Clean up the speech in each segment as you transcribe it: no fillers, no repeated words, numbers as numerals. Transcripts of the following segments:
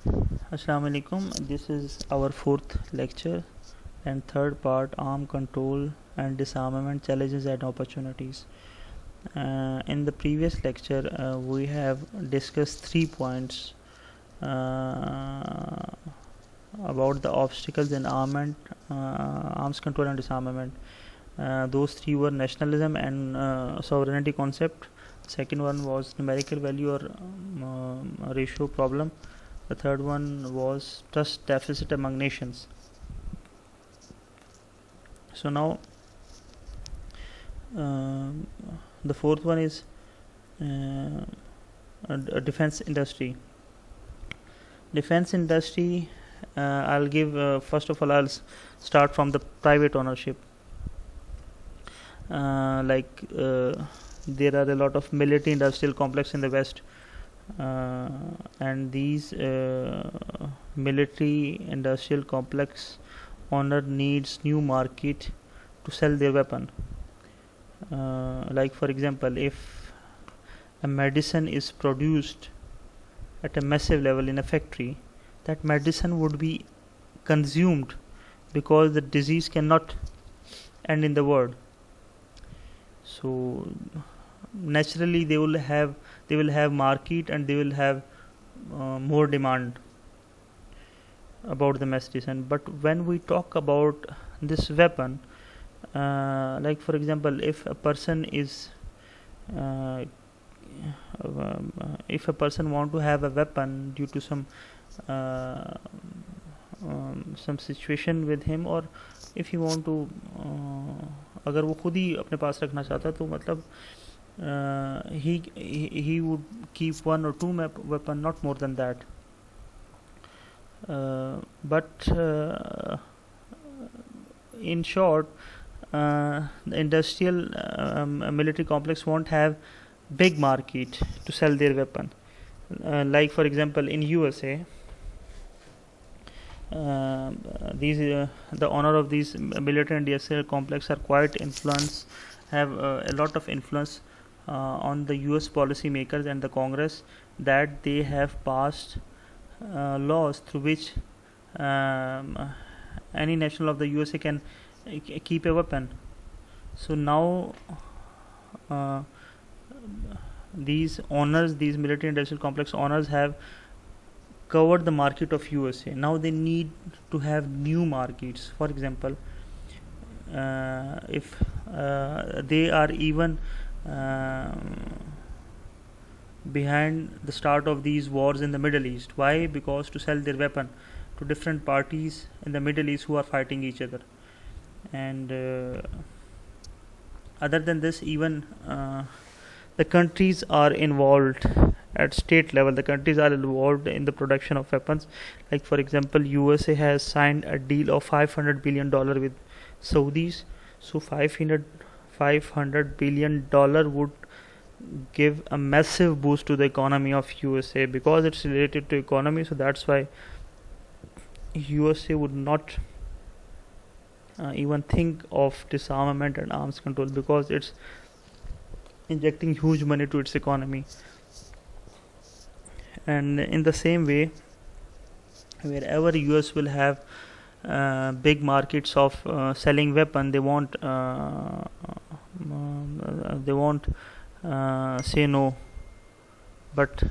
Assalamu alaikum. This is our fourth lecture and third part, arm control and disarmament challenges and opportunities. In the previous lecture, we have discussed 3 points about the obstacles in arms control and disarmament. Those 3 were nationalism and sovereignty concept. Second one was numerical value or ratio problem. The third one was trust deficit among nations. So now the fourth one is a defense industry. Defense industry, I'll give first of all I'll start from the private ownership. There are a lot of military industrial complex in the West, and these military industrial complex owner needs new market to sell their weapon. Like for example, if a medicine is produced at a massive level in a factory, that medicine would be consumed because the disease cannot end in the world. So naturally they will have market and they will have more demand about the medicine. But when we talk about this weapon, like for example, if a person want to have a weapon due to some situation with him, or if he want to अगर वो खुद ही अपने पास रखना चाहता तो मतलब he would keep 1 or 2 weapon, not more than that. But in short, the industrial military complex won't have big market to sell their weapon. Like for example, in USA, the owner of these military industrial complex are quite have a lot of influence on the US policy makers and the Congress, that they have passed laws through which any national of the USA can keep a weapon. So now these military industrial complex owners have covered the market of USA. Now they need to have new markets. For example, if they are even behind the start of these wars in the Middle East. Why? Because to sell their weapon to different parties in the Middle East who are fighting each other. And other than this, even the countries are involved at state level. The countries are involved in the production of weapons. Like for example, USA has signed a deal of $500 billion with Saudis. So $500 billion would give a massive boost to the economy of USA, because it's related to economy. So that's why USA would not even think of disarmament and arms control, because it's injecting huge money to its economy. And in the same way, wherever US will have big markets of selling weapon, they won't say no, but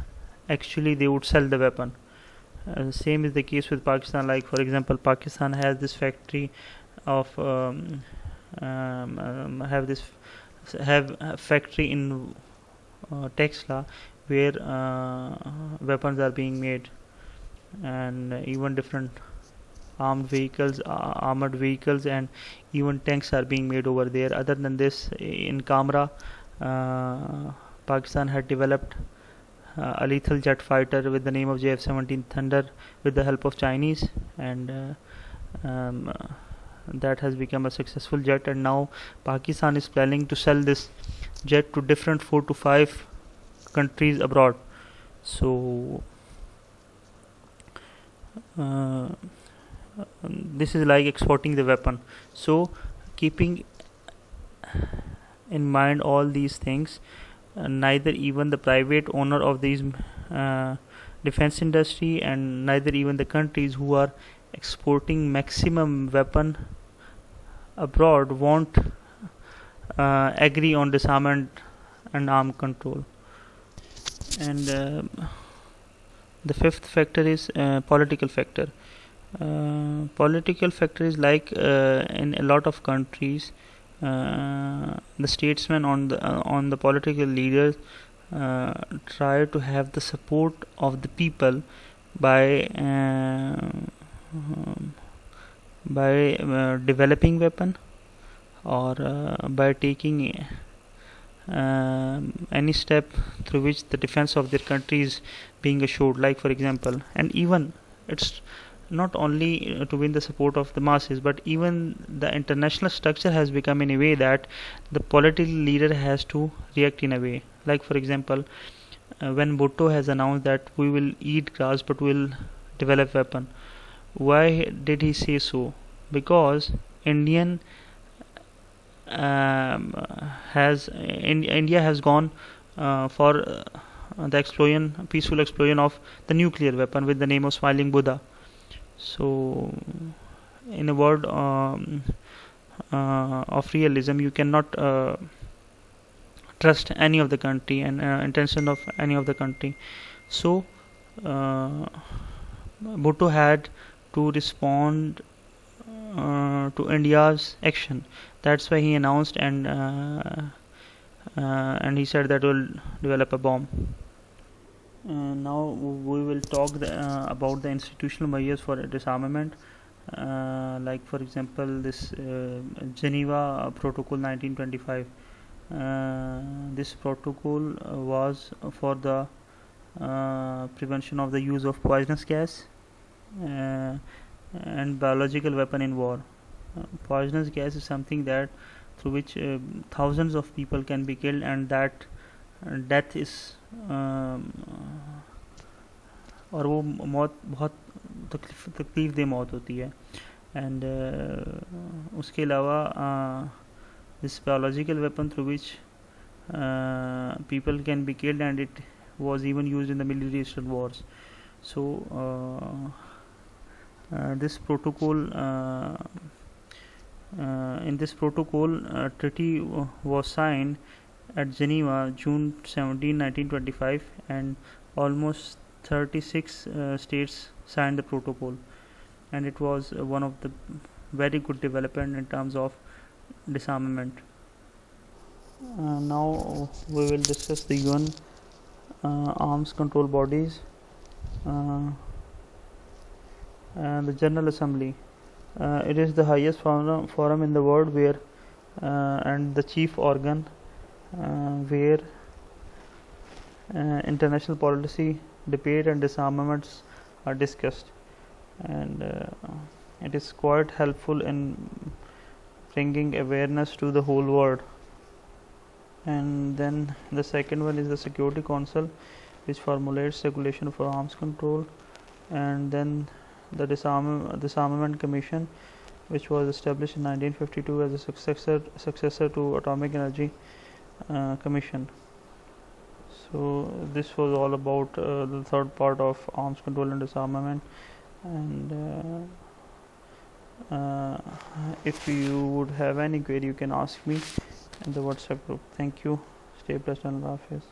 actually they would sell the weapon. Same is the case with Pakistan. Like for example, Pakistan has this factory of have a factory in Texla, where weapons are being made, and even different armored vehicles and even tanks are being made over there. Other than this, in Kamra, Pakistan had developed a lethal jet fighter with the name of JF-17 Thunder with the help of Chinese, and that has become a successful jet. And now Pakistan is planning to sell this jet to different 4 to 5 countries abroad. So this is like exporting the weapon. So keeping in mind all these things, neither even the private owner of these defense industry, and neither even the countries who are exporting maximum weapon abroad won't agree on disarmament and arm control. And the fifth factor is political factor. Political factor is like in a lot of countries, the statesmen on the political leaders try to have the support of the people by developing weapon, or by taking any step through which the defense of their country is being assured. Like for example, and even it's not only to win the support of the masses, but even the international structure has become in a way that the political leader has to react in a way. Like for example, when Bhutto has announced that we will eat grass but will develop weapon, why did he say so? Because Indian India has gone for the peaceful explosion of the nuclear weapon with the name of Smiling Buddha. So, in a word of realism, you cannot trust any of the country and intention of any of the country. So, Bhutto had to respond to India's action. That's why he announced and he said that we'll develop a bomb. Now we will talk about the institutional measures for disarmament. Like for example, this Geneva Protocol 1925. This protocol was for the prevention of the use of poisonous gas and biological weapon in war. Poisonous gas is something that through which thousands of people can be killed, and that death is और वो मौत बहुत तकलीफ दे मौत होती है. And उसके अलावा this biological weapon through which people can be killed, and it was even used in the Middle Eastern wars. So this protocol in this protocol treaty was signed at Geneva June 17, 1925, and almost 36 states signed the protocol, and it was one of the very good development in terms of disarmament. Now we will discuss the UN arms control bodies. And the General Assembly. It is the highest forum in the world where and the chief organ where international policy, debate and disarmaments are discussed, and it is quite helpful in bringing awareness to the whole world. And then the second one is the Security Council, which formulates regulation for arms control. And then the Disarmament Commission, which was established in 1952 as a successor to Atomic Energy Commission. So this was all about the third part of arms control and disarmament. And if you would have any query, you can ask me in the WhatsApp group. Thank you. Stay blessed and Allah Hafiz.